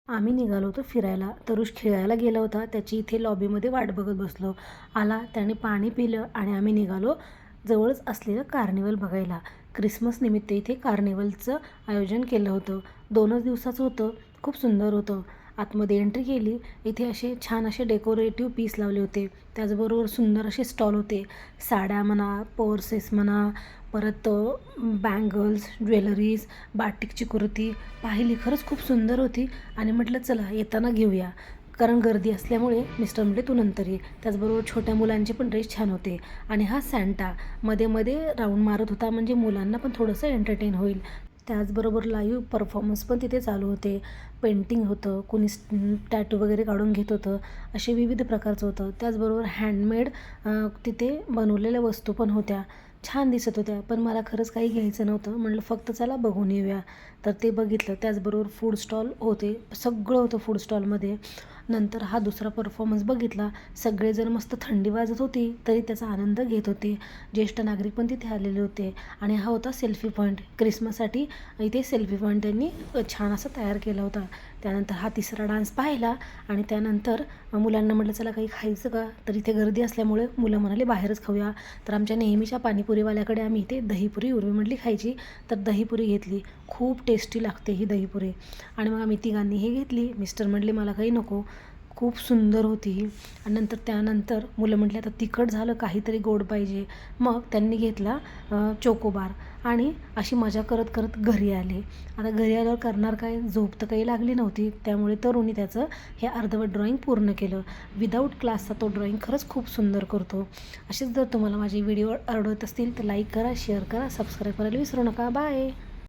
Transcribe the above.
आम्ही निघालो होतो फिरायला. तरुष खेळायला गेला होता. त्याची इथे लॉबीमध्ये वाट बघत बसलो. आला, त्याने पाणी पिलं आणि आम्ही निघालो जवळच असलेलं कार्निवल बघायला. क्रिसमस निमित्त इथे कार्निवलचं आयोजन केलं होतं. 2च दिवसाचं होतं. खूप सुंदर होतं. आतमध्ये एंट्री केली. इथे असे छान असे डेकोरेटिव्ह पीस लावले होते. त्याचबरोबर सुंदर असे स्टॉल होते. साड्या म्हणा, पर्सेस म्हणा, परत बँगल्स, ज्वेलरीज, बाटिकची कुर्ती पाहिली. खरंच खूप सुंदर होती आणि म्हटलं चला येताना घेऊया. कारण गर्दी असल्यामुळे मिस्टर म्हटले तू नंतर ये. त्याचबरोबर छोट्या मुलांचे पण ड्रेस छान होते. आणि हा सॅन्टा मध्ये मध्ये राऊंड मारत होता, म्हणजे मुलांना पण थोडंसं एंटरटेन होईल. त्याचबरोबर लाईव्ह परफॉर्मन्स पण तिथे चालू होते. पेंटिंग होतं, कोणी टॅटू वगैरे काढून घेत होतं. असे विविध प्रकारचं होतं. त्याचबरोबर हँडमेड तिथे बनवलेल्या वस्तू पण होत्या. छान दिसत होत्या. पण मला खरंच काही घ्यायचं नव्हतं. म्हटलं फक्त चला बघून येऊया. तर ते बघितलं. त्याचबरोबर फूड स्टॉल होते. सगळं होतं फूड स्टॉलमध्ये. नंतर हा दुसरा परफॉर्मन्स बघितला. सगळेजण मस्त थंडी वाजत होती तरी त्याचा आनंद घेत होते. ज्येष्ठ नागरिक पण तिथे आलेले होते. आणि हा होता सेल्फी पॉईंट. क्रिसमससाठी इथे सेल्फी पॉईंट त्यांनी छान असा तयार केला होता. त्यानंतर हा तिसरा डान्स पाहिला आणि त्यानंतर मुलांना म्हटलं चला काही खायचं का. तर इथे गर्दी असल्यामुळे मुलं म्हणाले बाहेरच खाऊया. तर आमच्या नेहमीच्या पाणीपुरीवाल्याकडे आम्ही इथे दहीपुरी उर्वी म्हटली खायची, तर दहीपुरी घेतली. खूप टेस्टी लागते ही दहीपुरी. आणि मग आम्ही तिघांनी हे घेतली. मिस्टर म्हटले मला काही नको. खूप सुंदर होती ही. आणि त्यानंतर मुलं म्हटले आता तिखट झालं, काहीतरी गोड पाहिजे. मग त्यांनी घेतला चोकोबार आणि अशी मजा करत करत घरी आले. आता घरी आल्यावर करणार काय, झोप तर काही लागली नव्हती. त्यामुळे तरुणी त्याचं हे अर्धवट ड्रॉईंग पूर्ण केलं. विदाऊट क्लासचा तो ड्रॉईंग खरंच खूप सुंदर करतो. असेच जर तुम्हाला माझे व्हिडिओ आवडत असतील तर लाईक करा, शेअर करा, सबस्क्राईब करायला विसरू नका. बाय.